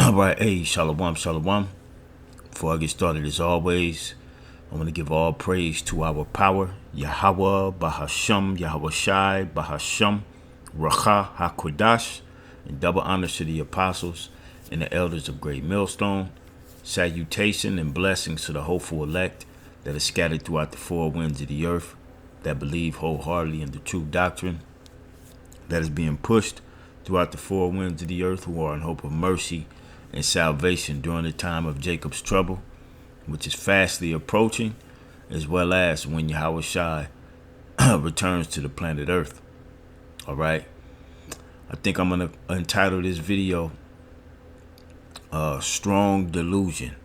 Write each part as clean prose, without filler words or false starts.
All right, hey, shalom, shalom. Before I get started, as always, I want to give all praise to our power, Yahweh, Bahasham, Yahweh Shai, Bahasham, Racha, HaKodash, and double honors to the apostles and the elders of Great Millstone. Salutation and blessings to the hopeful elect that are scattered throughout the four winds of the earth, that believe wholeheartedly in the true doctrine that is being pushed throughout the four winds of the earth, who are in hope of mercy and salvation during the time of Jacob's trouble, which is fastly approaching, as well as when Yahweh Shai returns to the planet Earth. All right. I think I'm going to entitle this video Strong Delusion.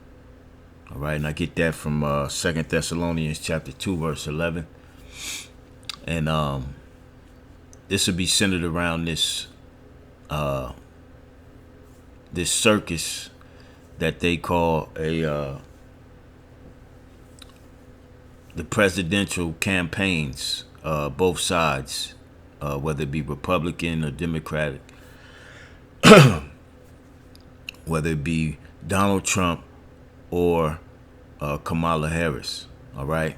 All right. And I get that from 2 Thessalonians chapter 2, verse 11. And this will be centered around this circus that they call the presidential campaigns, both sides, whether it be Republican or Democratic, whether it be Donald Trump or Kamala Harris. All right.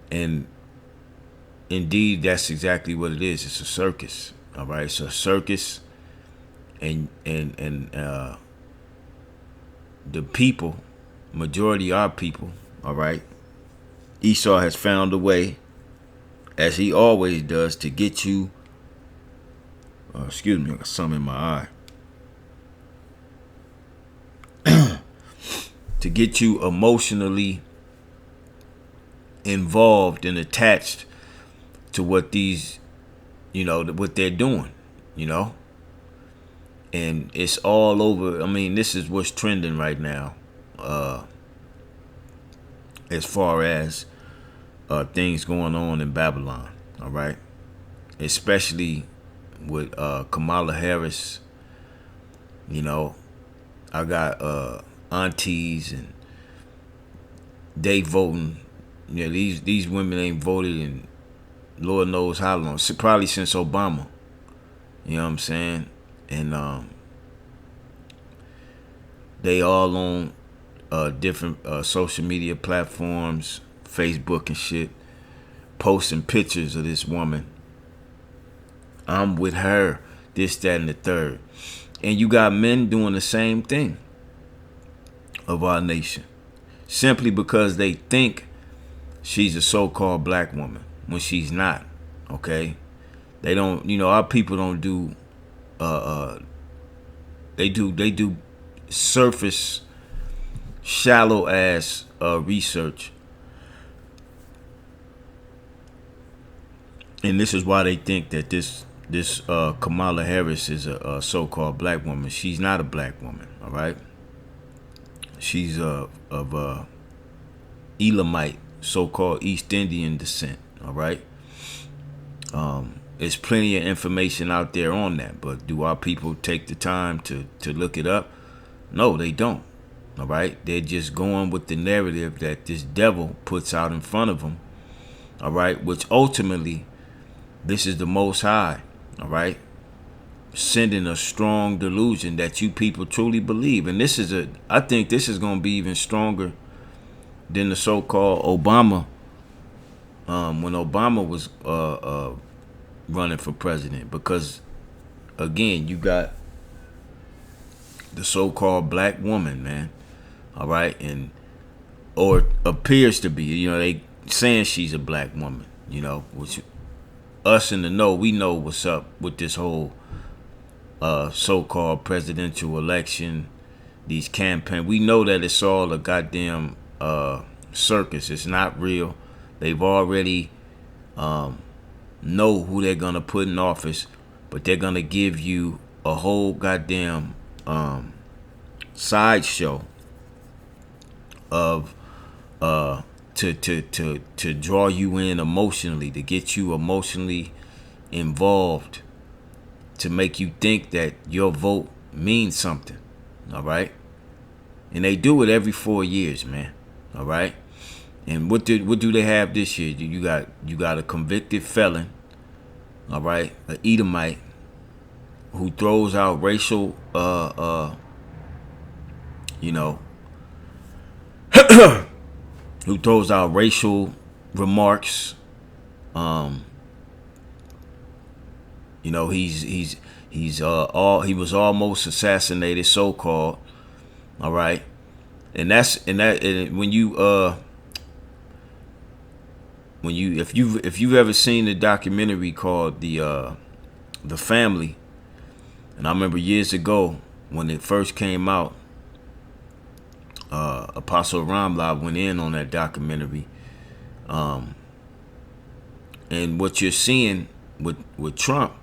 And indeed, that's exactly what it is. It's a circus. All right, so circus, and the people, majority are people. All right, Esau has found a way, as he always does, to get you. Excuse me, I got something in my eye. To get you emotionally involved and attached to what these, what they're doing, and it's all over. I mean, this is what's trending right now, as far as things going on in Babylon. All right, especially with Kamala Harris. I got aunties, and they voting. These women ain't voted in Lord knows how long. Probably since Obama. You know what I'm saying? And they all on different social media platforms, Facebook and shit, posting pictures of this woman. I'm with her, this, that, and the third. And you got men doing the same thing of our nation, simply because they think she's a so-called black woman when she's not. Okay, they don't. Our people don't do. They do surface, shallow ass research, and this is why they think that this Kamala Harris is a so-called black woman. She's not a black woman. All right, she's of Elamite, so-called East Indian descent. All right. There's plenty of information out there on that, but do our people take the time to look it up? No, they don't. All right. They're just going with the narrative that this devil puts out in front of them. All right. Which ultimately, this is the Most High. All right. Sending a strong delusion that you people truly believe. And I think this is going to be even stronger than the so-called Obama. When Obama was running for president, because again, you got the so-called black woman, man. All right, or appears to be. They saying she's a black woman. Which us in the know, we know what's up with this whole so-called presidential election, these campaigns. We know that it's all a goddamn circus. It's not real. They've already know who they're gonna put in office, but they're gonna give you a whole goddamn sideshow of to draw you in emotionally, to get you emotionally involved, to make you think that your vote means something. All right, and they do it every 4 years, man. All right. And what do they have this year? You got a convicted felon, all right, an Edomite, who throws out racial, you know, who throws out racial remarks. You know, he was almost assassinated, so called. All right, and when you if you've ever seen the documentary called the Family, and I remember years ago when it first came out, Apostle Ramla went in on that documentary, and what you're seeing with Trump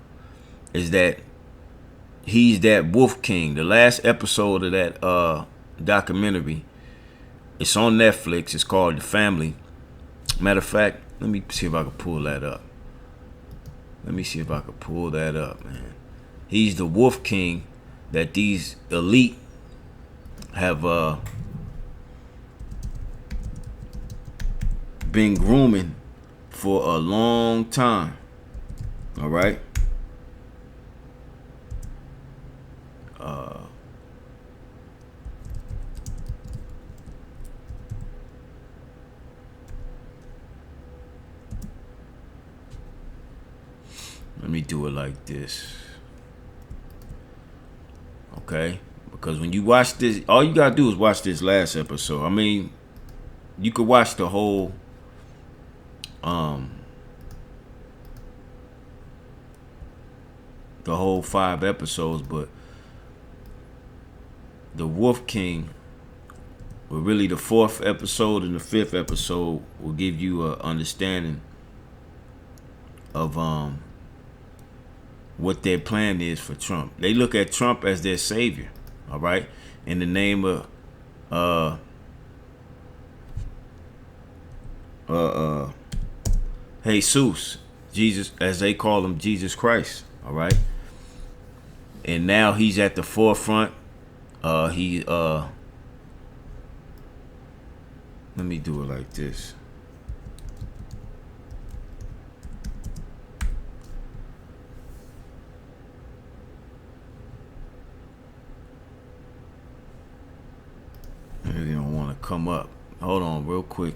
is that he's that wolf king. The last episode of that documentary, it's on Netflix. It's called The Family. Matter of fact, let me see if I can pull that up. Man. He's the wolf king that these elite have been grooming for a long time. All right. Let me do it like this. Okay? Because when you watch this, all you gotta do is watch this last episode. I mean, you could watch the whole the whole 5 episodes, but the Wolf King, well, really the 4th episode and the 5th episode will give you an understanding of what their plan is for Trump. They look at Trump as their savior, all right, in the name of Jesus, Jesus, as they call him, Jesus Christ, all right. And now he's at the forefront. Let me do it like this. Maybe they don't want to come up. Hold on real quick.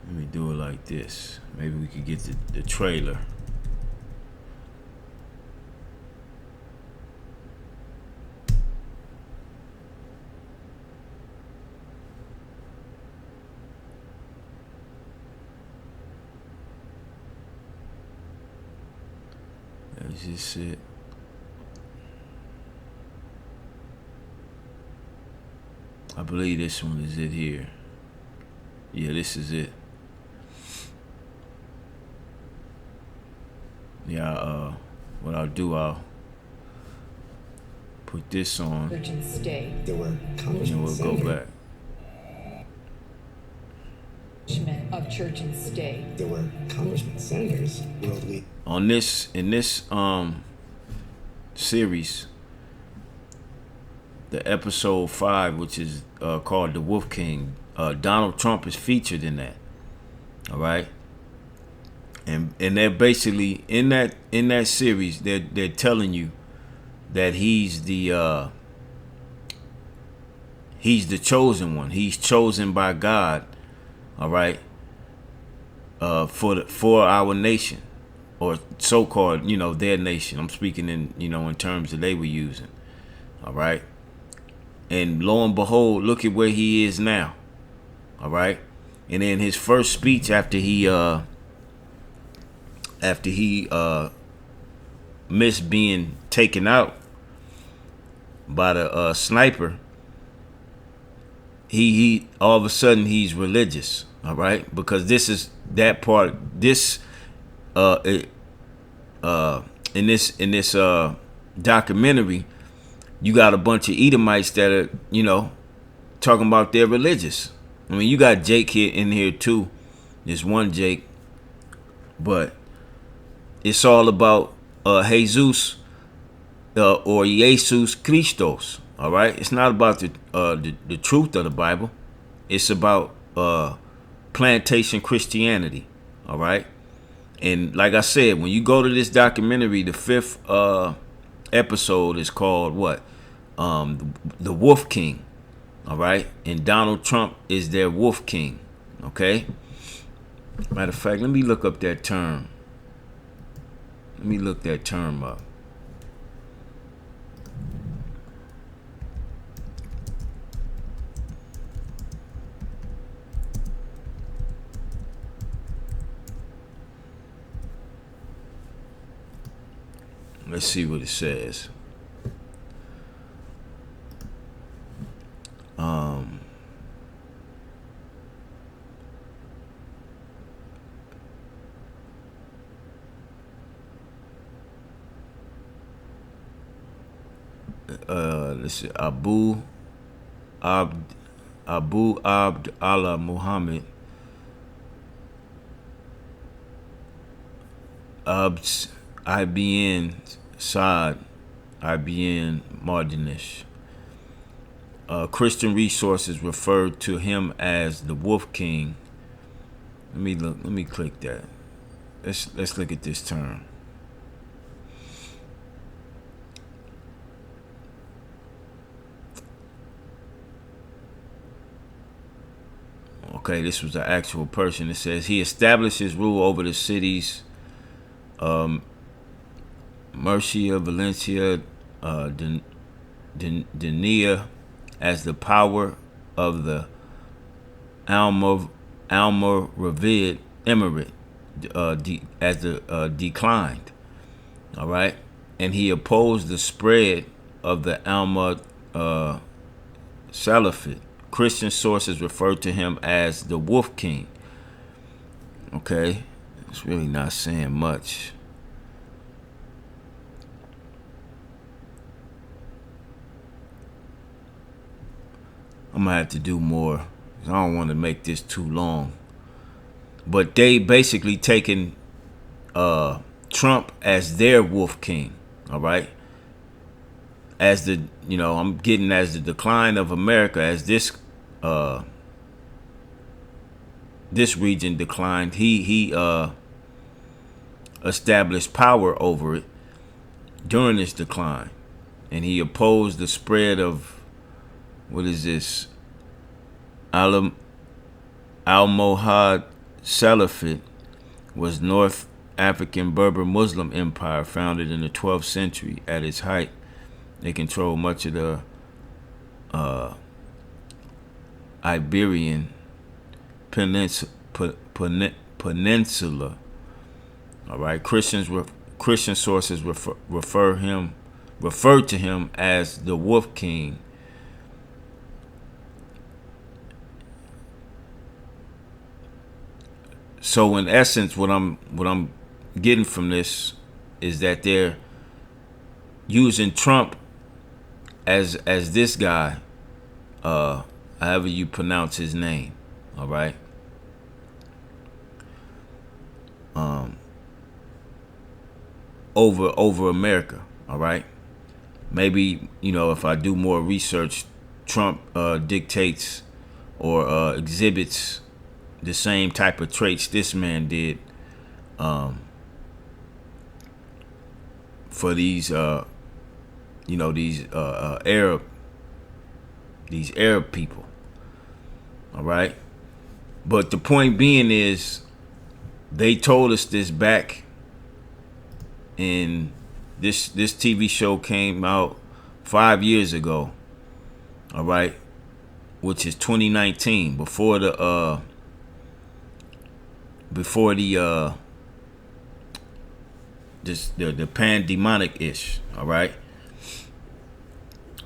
Let me do it like this. Maybe we could get the trailer. That's just it. I believe this one is it here. Yeah, this is it. Yeah, what I'll do, I'll put this on. Church and state. There were And then we'll go back. Of church and state. There were congressmen, senators, world leaders. In this series, the episode 5, which is called The Wolf King, Donald Trump is featured in that. All right. And they're basically in that series, they're telling you that he's the chosen one. He's chosen by God, all right, for our nation, or so-called, their nation. I'm speaking in terms that they were using, all right. And lo and behold, look at where he is now, all right. And in his first speech after he missed being taken out by the sniper, he all of a sudden he's religious, all right, because this is that part. This in this documentary, you got a bunch of Edomites that are talking about they're religious. I mean, you got Jake here in here too, There's one Jake, but it's all about Jesus or Jesus Christos. All right, it's not about the truth of the Bible. It's about plantation Christianity. All right, and like I said, when you go to this documentary, the 5th episode is called what? The Wolf King. All right, and Donald Trump is their Wolf King. Okay. Matter of fact, let me look up that term. Let me look that term up. Let's see what it says. Let's see. Abu Abd Allah Muhammad IBN Saad IBN Mardinish. Christian Resources referred to him as the Wolf King. Let me click that. Let's look at this term. Okay, this was an actual person. It says he established his rule over the cities Murcia, Valencia, Denia as the power of the Almoravid Emirate declined. All right, and he opposed the spread of the Alma Salafid. Christian sources refer to him as the Wolf King. Okay, it's really not saying much. I'm gonna have to do more. I don't want to make this too long. But they basically taken Trump as their Wolf King. All right. As the I'm getting as the decline of America, as this region declined, he established power over it during its decline, and he opposed the spread of what is this? Almohad Salafid was North African Berber Muslim empire founded in the 12th century. At its height, they controlled much of the Iberian Peninsula. All right, Christian sources refer to him as the Wolf King. So in essence, what I'm getting from this is that they're using Trump as this guy, however you pronounce his name, all right. Over America, all right. Maybe if I do more research, Trump dictates or exhibits the same type of traits this man did for these Arab people. All right. But the point being is they told us this back in this TV show came out 5 years ago. All right. Which is 2019, before the pandemonic ish. All right.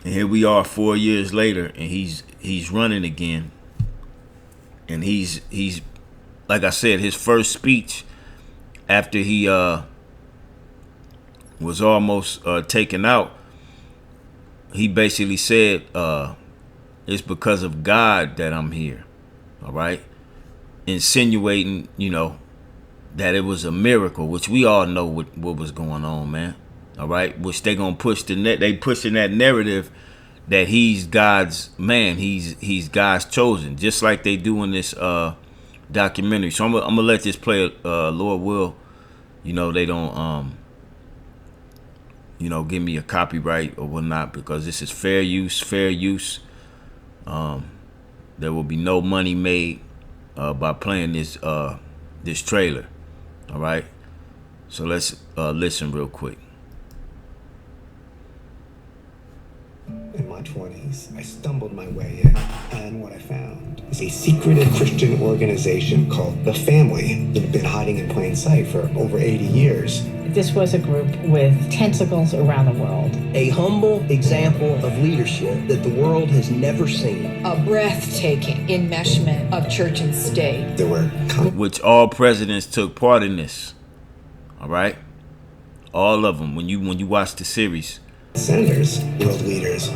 And here we are 4 years later, and he's running again. And he's like I said, his first speech after he was almost taken out, he basically said, it's because of God that I'm here. All right. insinuating, that it was a miracle, which we all know what was going on, man. All right, which they gonna push they pushing that narrative that he's God's man, he's God's chosen, just like they do in this documentary. So I'm gonna let this play. Lord will, they don't give me a copyright or whatnot, because this is fair use. There will be no money made by playing this trailer. All right, so let's listen real quick. In my 20s, I stumbled my way in, and what I found is a secretive Christian organization called The Family that had been hiding in plain sight for over 80 years. This was a group with tentacles around the world. A humble example of leadership that the world has never seen. A breathtaking enmeshment of church and state. There were which all presidents took part in this. All right, all of them. When you watch the series, senators, world leaders.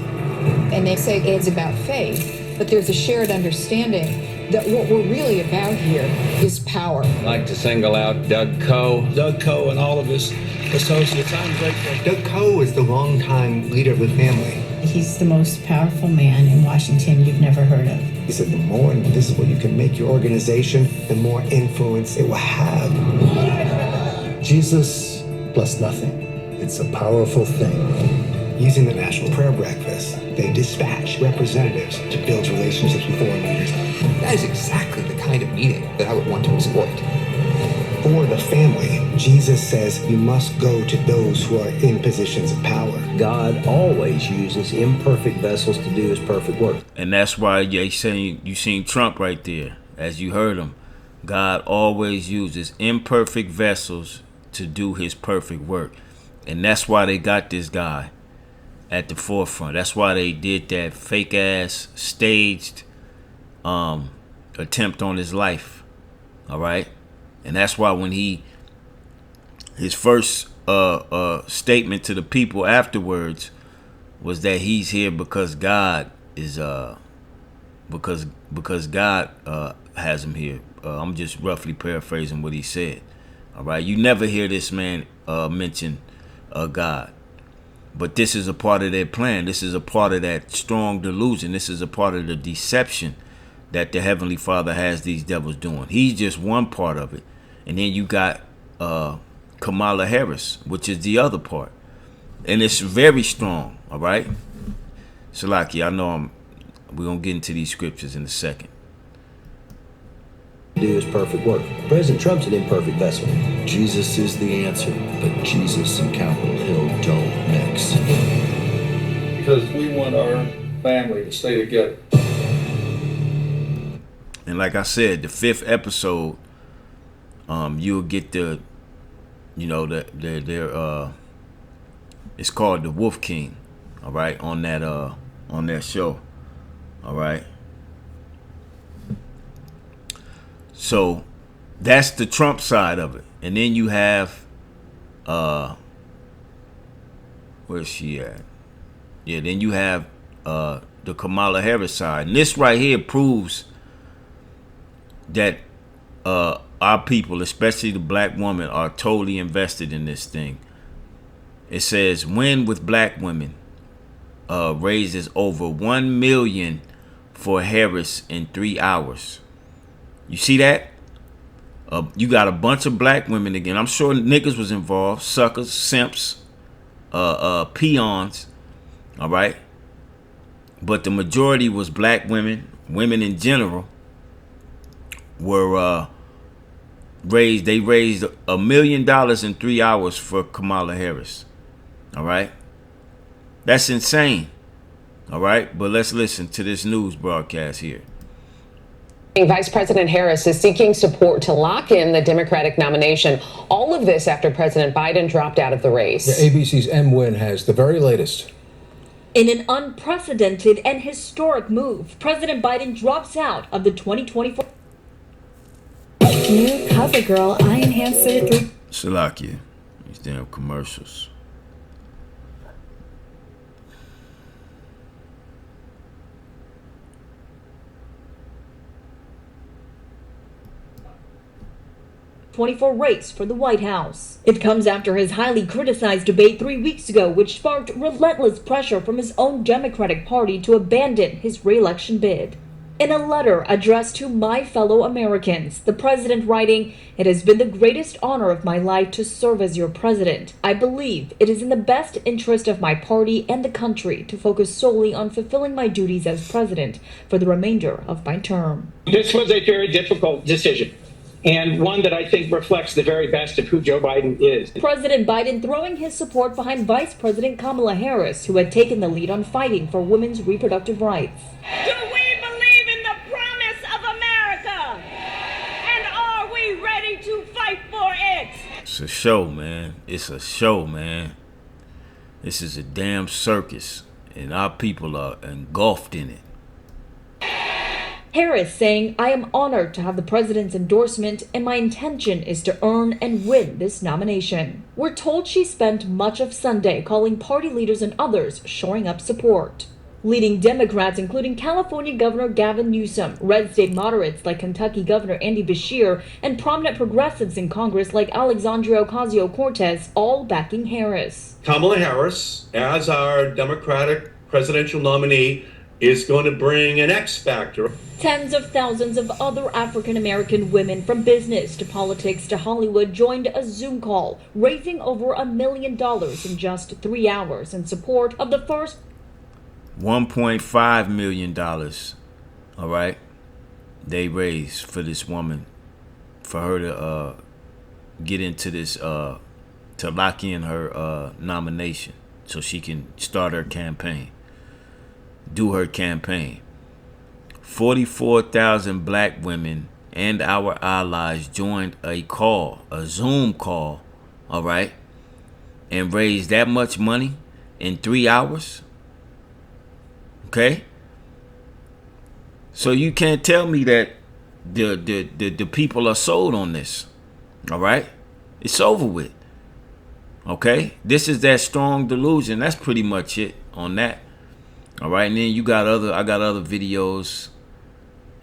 And they say it's about faith, but there's a shared understanding that what we're really about here is power. I'd like to single out Doug Coe. Doug Coe and all of his associates. I'm grateful. Doug Coe is the longtime leader of the family. He's the most powerful man in Washington you've never heard of. He said the more invisible you can make your organization, the more influence it will have. Jesus plus nothing. It's a powerful thing. Using the National Prayer Breakfast, they dispatch representatives to build relationships with foreign leaders. That is exactly the kind of meeting that I would want to exploit. For the family, Jesus says you must go to those who are in positions of power. God always uses imperfect vessels to do his perfect work. and that's why you seen Trump right there, as you heard him. God always uses imperfect vessels to do his perfect work. And that's why they got this guy at the forefront. That's why they did that fake ass staged attempt on his life. All right. And that's why when his first statement to the people afterwards was that he's here because God is because God has him here. I'm just roughly paraphrasing what he said. All right. You never hear this man mention God. But this is a part of their plan. This is a part of that strong delusion. This is a part of the deception that the Heavenly Father has these devils doing. He's just one part of it. And then you got Kamala Harris, which is the other part. And it's very strong, all right? Salaki, I know we're going to get into these scriptures in a second. Do his perfect work. President Trump's an imperfect vessel. Jesus is the answer, but Jesus and Capitol Hill don't mix. Because we want our family to stay together. And like I said, the 5th episode, you'll get the, it's called The Wolf King, all right, on that show, all right. So that's the Trump side of it. And then you have where's she at? Yeah, then you have the Kamala Harris side. And this right here proves that our people, especially the black women, are totally invested in this thing. It says win with black women raises over 1 million for Harris in 3 hours. You see that? You got a bunch of black women again. I'm sure niggas was involved. Suckers, simps, peons. All right. But the majority was black women. Women in general were raised. They raised $1 million in 3 hours for Kamala Harris. All right. That's insane. All right. But let's listen to this news broadcast here. Vice President Harris is seeking support to lock in the Democratic nomination. All of this after President Biden dropped out of the race. Yeah, ABC's M. Wynn has the very latest. In an unprecedented and historic move, President Biden drops out of the 2024. New CoverGirl Eye Enhancer 3. Salakia. These damn commercials. 2024 race for the White House. It comes after his highly criticized debate 3 weeks ago, which sparked relentless pressure from his own Democratic Party to abandon his re-election bid. In a letter addressed to my fellow Americans, the president writing, "It has been the greatest honor of my life to serve as your president. I believe it is in the best interest of my party and the country to focus solely on fulfilling my duties as president for the remainder of my term." This was a very difficult decision, and one that I think reflects the very best of who Joe Biden is. President Biden throwing his support behind Vice President Kamala Harris, who had taken the lead on fighting for women's reproductive rights. Do we believe in the promise of America? And are we ready to fight for it? It's a show, man. It's a show, man. This is a damn circus, and our people are engulfed in it. Harris saying, "I am honored to have the president's endorsement, and my intention is to earn and win this nomination." We're told she spent much of Sunday calling party leaders and others shoring up support. Leading Democrats, including California Governor Gavin Newsom, red state moderates like Kentucky Governor Andy Beshear, and prominent progressives in Congress like Alexandria Ocasio-Cortez, all backing Harris. Kamala Harris, as our Democratic presidential nominee, is going to bring an X factor. Tens of thousands of other African-American women, from business to politics to Hollywood, joined a Zoom call, raising over $1 million in just 3 hours in support of the first $1.5 million, all right, they raised for this woman, for her to get into this, to lock in her nomination so she can start her campaign, do her campaign. 44,000 black women and our allies joined a Zoom call, all right, and raised that much money in 3 hours. Okay, so you can't tell me that the people are sold on this. All right, it's over with. Okay, this is that strong delusion. That's pretty much it on that. All right, and then I got other videos.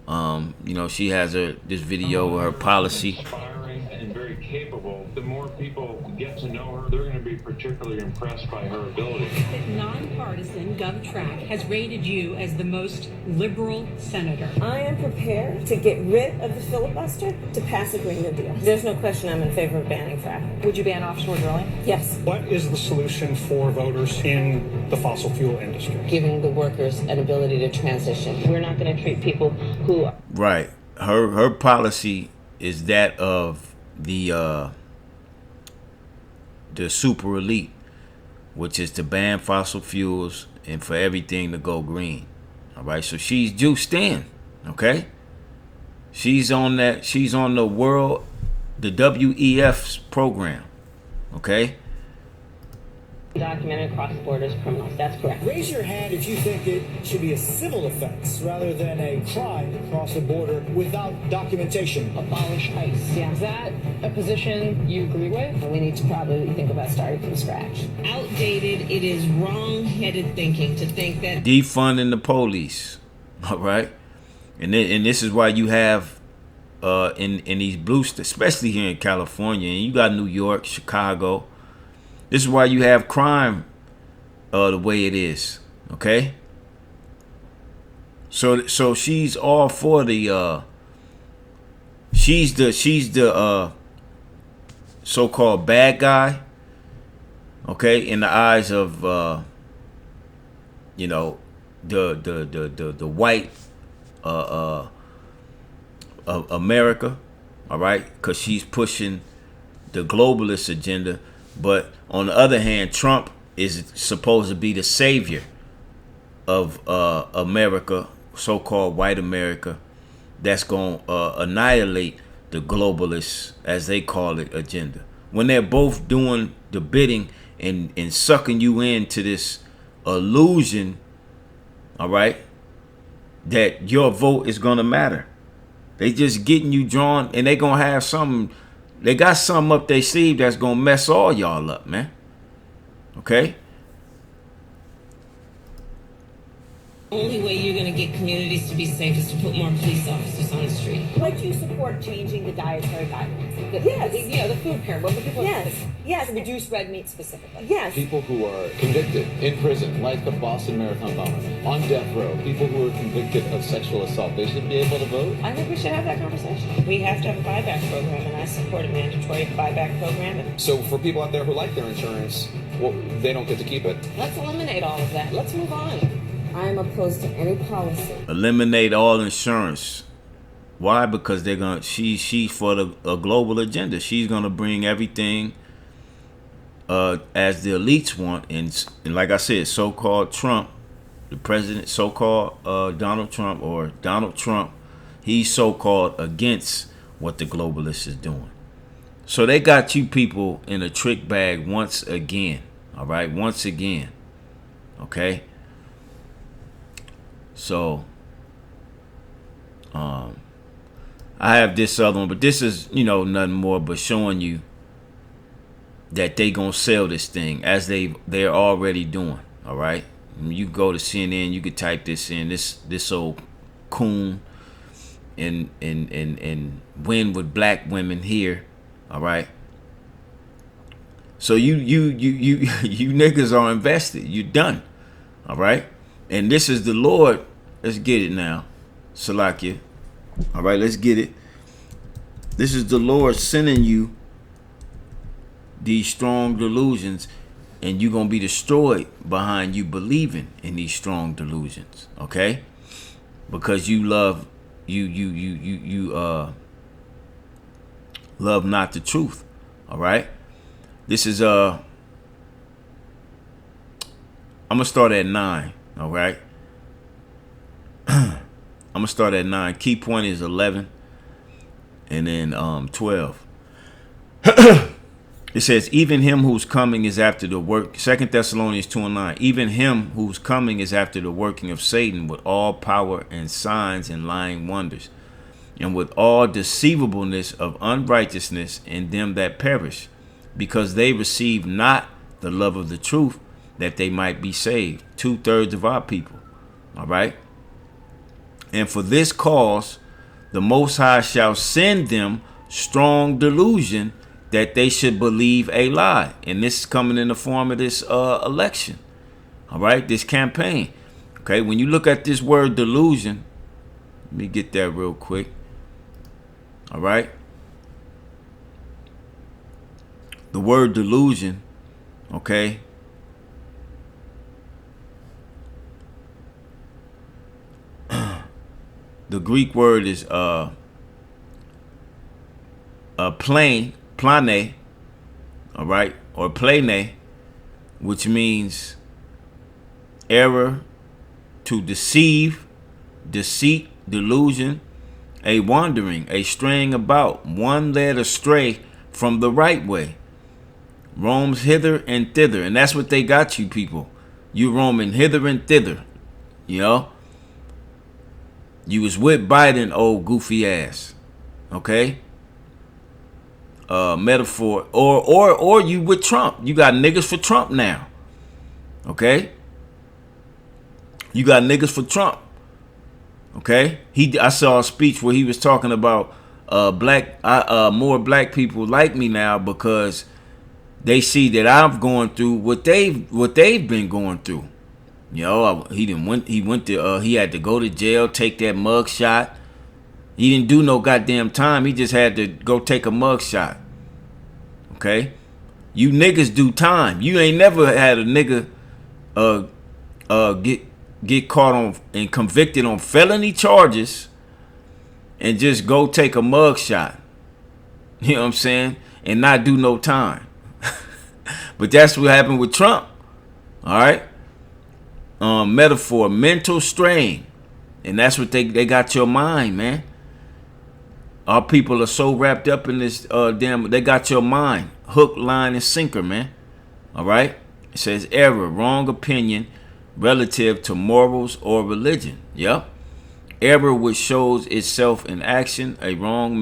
You know, she has this video of her policy. Inspiring and very capable. The more people get to know her, they're going to be particularly impressed by her ability. Nonpartisan GovTrack has rated you as the most liberal senator. I am prepared to get rid of the filibuster to pass a Green New Deal. There's no question I'm in favor of banning fracking. Would you ban offshore drilling? Yes. What is the solution for voters in the fossil fuel industry? Giving the workers an ability to transition. We're not going to treat people who... Right. Her policy is that of the super elite, which is to ban fossil fuels and for everything to go green. All right, so she's juiced in. Okay, she's on that. She's on the WEF's program. Okay. Documented cross-border criminals. That's correct. Raise your hand if you think it should be a civil offense rather than a crime to cross the border without documentation. Abolish ICE. Yeah. Is that a position you agree with? We need to probably think about starting from scratch. Outdated. It is wrong-headed thinking to think that defunding the police. All right, and this is why you have in these blue states, especially here in California, and you got New York, Chicago. This is why you have crime the way it is, okay? So she's all for the she's the so-called bad guy, okay, in the eyes of you know, the white of America, all right? Because she's pushing the globalist agenda. But on the other hand, Trump is supposed to be the savior of America, so-called white America, that's going to annihilate the globalists, as they call it, agenda. When they're both doing the bidding and sucking you into this illusion, all right, that your vote is going to matter. They just getting you drawn, and they going to have something. They got something up their sleeve that's going to mess all y'all up, man. Okay? Only way you're going to get communities to be safe is to put more police officers on the street. Would you support changing the dietary guidelines? Yes. The food pyramid. What people Yes. reduce red meat specifically. Yes. People who are convicted in prison, like the Boston Marathon bomber, on death row, people who are convicted of sexual assault, they should be able to vote? I think we should have that conversation. We have to have a buyback program, and I support a mandatory buyback program. So for people out there who like their insurance, well, they don't get to keep it? Let's eliminate all of that. Let's move on. I am opposed to any policy. Eliminate all insurance. Why? Because they're gonna. She's for a global agenda. She's gonna bring everything as the elites want, and like I said, so-called Trump, the president, so-called Donald Trump, he's so-called against what the globalists is doing. So they got you people in a trick bag once again. All right, once again. Okay. So, I have this other one, but this is, nothing more but showing you that they gonna sell this thing as they're already doing. All right, you go to CNN, you could type this in. This old coon and win with black women here. All right. So you niggas are invested. You're done. All right. And this is the Lord. Let's get it now. Salakia. All right, let's get it. This is the Lord sending you these strong delusions, and you're going to be destroyed behind you believing in these strong delusions. Okay? Because you love love not the truth. All right? This is I'm going to start at 9. All right. I'm going to start at 9. Key point is 11. And then 12. It says, even him whose coming is after the work. 2 Thessalonians 2:9. Even him whose coming is after the working of Satan with all power and signs and lying wonders, and with all deceivableness of unrighteousness in them that perish, because they receive not the love of the truth, that they might be saved. 2/3 of our people. All right. And for this cause, the Most High shall send them strong delusion that they should believe a lie. And this is coming in the form of this election. All right. This campaign. Okay. When you look at this word delusion, let me get that real quick. All right. The word delusion. Okay. The Greek word is plane, all right, or plane, which means error, to deceive, deceit, delusion, a wandering, a straying about, one led astray from the right way, roams hither and thither. And that's what they got you people. You roaming hither and thither, You was with Biden, old goofy ass. Okay? Metaphor. Or you with Trump. You got niggas for Trump now. Okay? You got niggas for Trump. Okay? I saw a speech where he was talking about more black people like me now because they see that I'm going through what they've been going through. He had to go to jail, take that mug shot. He didn't do no goddamn time. He just had to go take a mug shot. Okay? You niggas do time. You ain't never had a nigga get caught on and convicted on felony charges and just go take a mug shot. You know what I'm saying? And not do no time. But that's what happened with Trump. All right? Metaphor, mental strain. And that's what they got your mind, man. Our people are so wrapped up in this they got your mind. Hook, line, and sinker, man. All right? It says error, wrong opinion relative to morals or religion. Yep. Error which shows itself in action, a wrong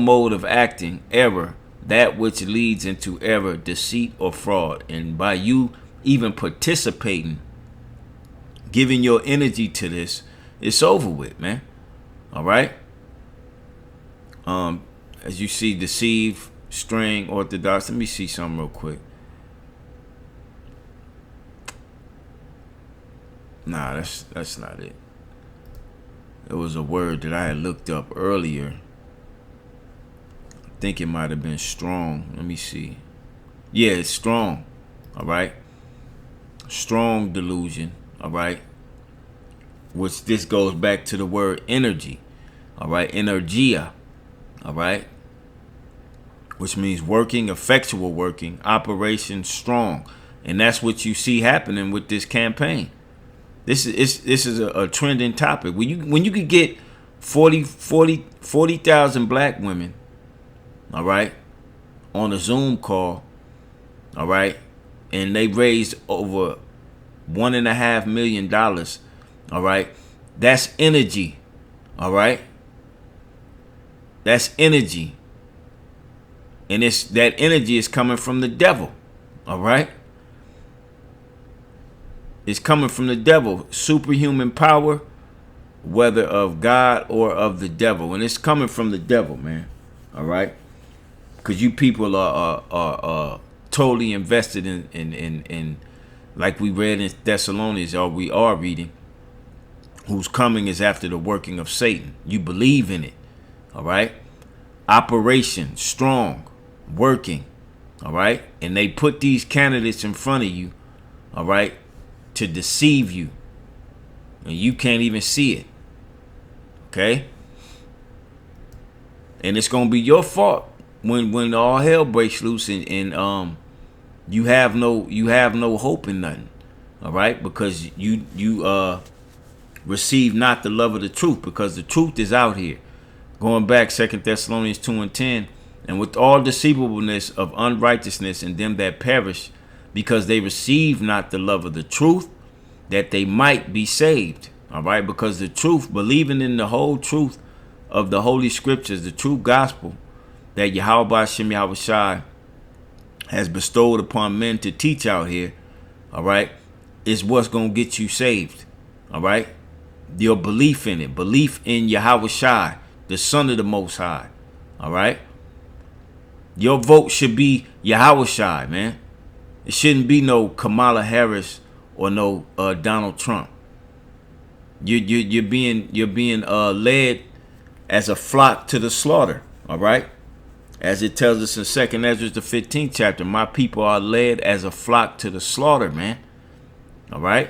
mode of acting, error, that which leads into error, deceit, or fraud. And by you even participating giving your energy to this, it's over with, man. All right. As you see, deceive, string, orthodox. Let me see something real quick. Nah, that's not it. It was a word that I had looked up earlier. I think it might have been strong. Let me see. Yeah, it's strong. All right. Strong delusion. All right. Which this goes back to the word energy. All right. Energia. All right. Which means working, effectual working, operation strong. And that's what you see happening with this campaign. This is a trending topic. When you could get 40,000 black women, all right, on a Zoom call, all right, and they raised over $1.5 million, all right, that's energy, all right, that's energy, and that energy is coming from the devil, all right. It's coming from the devil, superhuman power, whether of God or of the devil. And it's coming from the devil, man. All right? Because you people are totally invested in, like we read in Thessalonians, or we are reading, whose coming is after the working of Satan. You believe in it. All right? Operation, strong, working. All right? And they put these candidates in front of you. All right? To deceive you, and you can't even see it. Okay, and it's gonna be your fault when all hell breaks loose and you have no hope in nothing. All right, because you receive not the love of the truth, because the truth is out here. Going back 2 Thessalonians 2:10, and with all deceivableness of unrighteousness in them that perish, because they receive not the love of the truth, that they might be saved. All right, because the truth, believing in the whole truth of the Holy Scriptures, the true gospel that Yahweh Hashem Yahushai has bestowed upon men to teach out here, all right, is what's going to get you saved. All right, your belief in it, belief in Yahushai, the Son of the Most High. All right, your vote should be Yahushai, man. It shouldn't be no Kamala Harris or no Donald Trump. You're being led as a flock to the slaughter. All right, as it tells us in 2 Ezra the 15th chapter, my people are led as a flock to the slaughter, man. All right,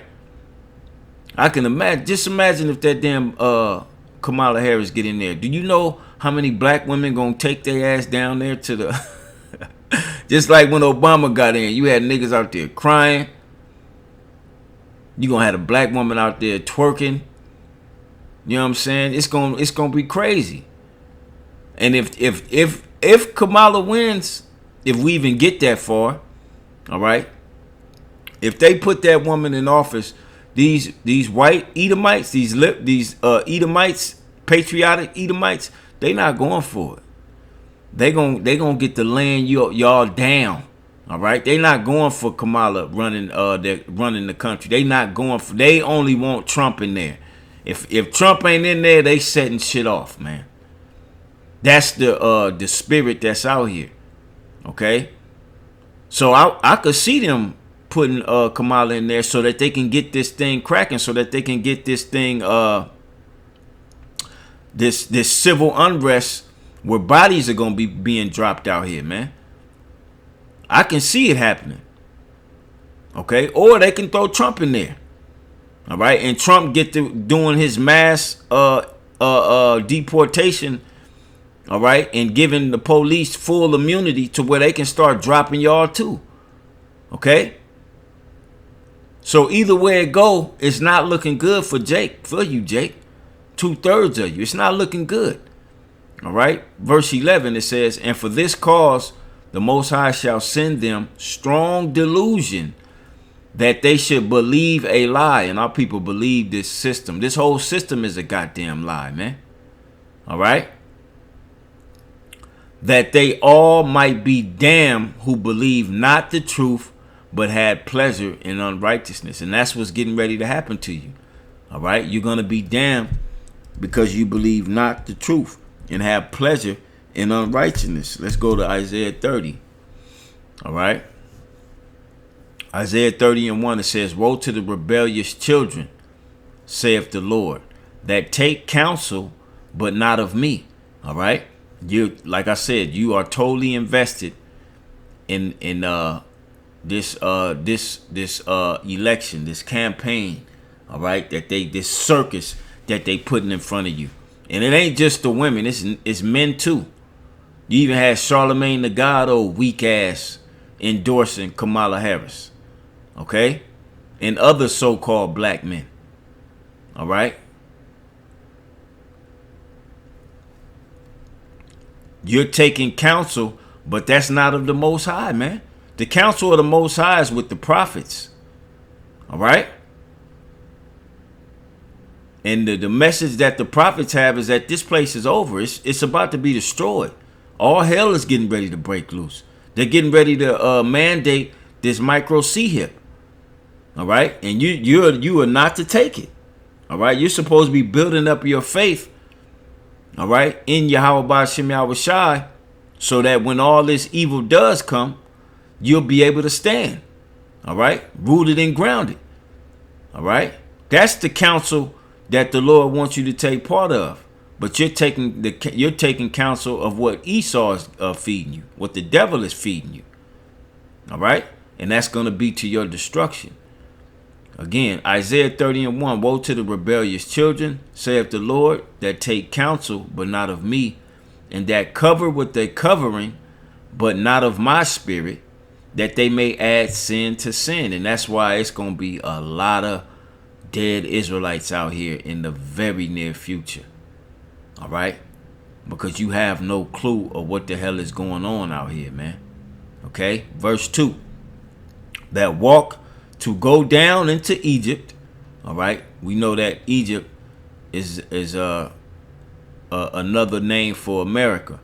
I can imagine. Just imagine if that damn Kamala Harris get in there. Do you know how many black women gonna take their ass down there to the? Just like when Obama got in, you had niggas out there crying. You gonna have a black woman out there twerking. You know what I'm saying? It's gonna be crazy. And if Kamala wins, if we even get that far, all right. If they put that woman in office, these white Edomites, these Edomites, patriotic Edomites, they not going for it. They gonna get the land y'all down. All right, they not going for Kamala running the country. They not going for. They only want Trump in there. If Trump ain't in there, they setting shit off, man. That's the spirit that's out here. Okay, so I could see them putting Kamala in there so that they can get this thing cracking, so that they can get this thing this civil unrest where bodies are gonna be being dropped out here, man. I can see it happening. Okay, or they can throw Trump in there. All right, and Trump get to doing his mass deportation. All right, and giving the police full immunity to where they can start dropping y'all too. Okay. So either way it go, it's not looking good for you, Jake. 2/3 of you. It's not looking good. All right. Verse 11, it says, and for this cause, the Most High shall send them strong delusion that they should believe a lie. And our people believe this system. This whole system is a goddamn lie, man. All right. That they all might be damned who believe not the truth, but had pleasure in unrighteousness. And that's what's getting ready to happen to you. All right? You're going to be damned because you believe not the truth and have pleasure in unrighteousness. Let's go to Isaiah 30. All right? Isaiah 30:1, it says, woe to the rebellious children, saith the Lord, that take counsel, but not of me. All right? You, like I said, you are totally invested in this election, this campaign. All right? This circus that they putting in front of you. And it ain't just the women, it's men too. You even had Charlemagne the God, old weak ass, endorsing Kamala Harris. Okay? And other so-called black men. All right? You're taking counsel, but that's not of the Most High, man. The counsel of the Most High is with the prophets. All right? And the message that the prophets have is that this place is over. It's about to be destroyed. All hell is getting ready to break loose. They're getting ready to mandate this micro C-hip. All right? And you are not to take it. All right? You're supposed to be building up your faith. All right? In Yahweh Ba'Shem Yahweh Shai, so that when all this evil does come, you'll be able to stand. All right? Rooted and grounded. All right? That's the counsel that the Lord wants you to take part of. But you're taking counsel of what Esau is feeding you, what the devil is feeding you. All right? And that's going to be to your destruction. Again, Isaiah 30:1, woe to the rebellious children, saith the Lord, that take counsel, but not of me, and that cover with their covering, but not of my spirit, that they may add sin to sin. And that's why it's going to be a lot of dead Israelites out here in the very near future. All right? Because you have no clue of what the hell is going on out here, man. Okay? Verse 2. That walk to go down into Egypt. All right? We know that Egypt is another name for America.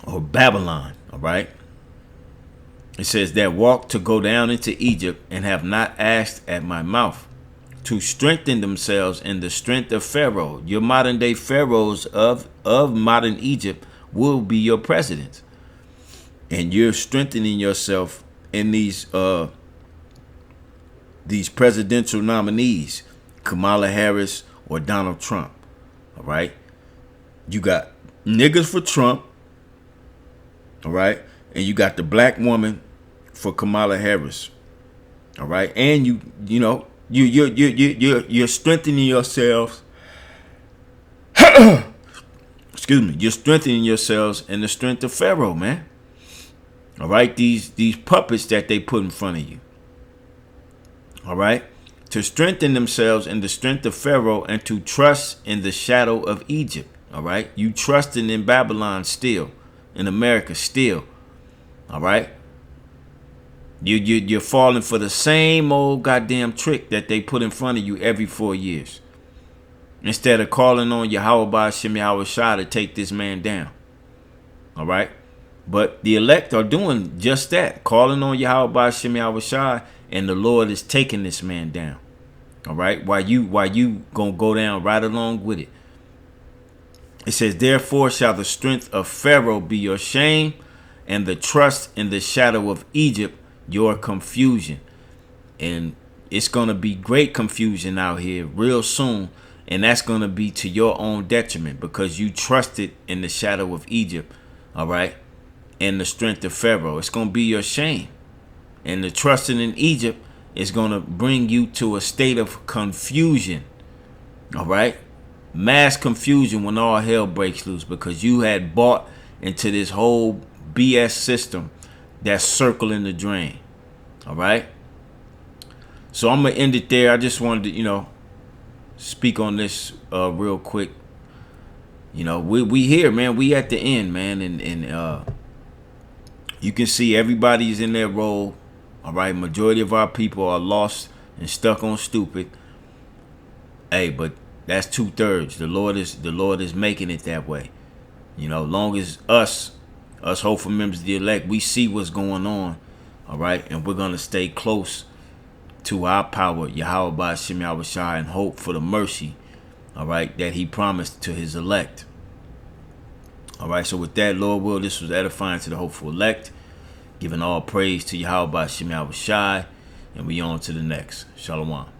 Or Babylon. All right? It says that walk to go down into Egypt and have not asked at my mouth, to strengthen themselves in the strength of Pharaoh. Your modern day pharaohs of modern Egypt will be your presidents. And you're strengthening yourself in these presidential nominees, Kamala Harris or Donald Trump. All right? You got niggas for Trump. All right? And you got the black woman for Kamala Harris. All right? And you're strengthening yourselves. Excuse me. You're strengthening yourselves in the strength of Pharaoh, man. All right? These puppets that they put in front of you. All right? To strengthen themselves in the strength of Pharaoh and to trust in the shadow of Egypt. All right? You trusting in Babylon still. In America still. All right? You're falling for the same old goddamn trick that they put in front of you every 4 years. Instead of calling on Yahweh Ba'Shem Yahweh Shai to take this man down. All right? But the elect are doing just that. Calling on Yahweh Ba'Shem Yahweh Shai, and the Lord is taking this man down. All right? While you gonna go down right along with it. It says, therefore shall the strength of Pharaoh be your shame, and the trust in the shadow of Egypt your confusion. And it's going to be great confusion out here real soon. And that's going to be to your own detriment because you trusted in the shadow of Egypt. All right. And the strength of Pharaoh. It's going to be your shame. And the trusting in Egypt is going to bring you to a state of confusion. All right. Mass confusion when all hell breaks loose because you had bought into this whole BS system that's circling the drain. All right. So I'm going to end it there. I just wanted to, speak on this real quick. We here, man. We at the end, man. And you can see everybody's in their role. All right. Majority of our people are lost and stuck on stupid. Hey, but that's 2/3. The Lord is making it that way. Long as us Us hopeful members of the elect, we see what's going on, all right? And we're going to stay close to our power, Yahweh Ba'Shem Yahushua, and hope for the mercy, all right, that he promised to his elect. All right, so with that, Lord will, this was edifying to the hopeful elect, giving all praise to Yahweh Ba'Shem Yahushua, and we on to the next. Shalom.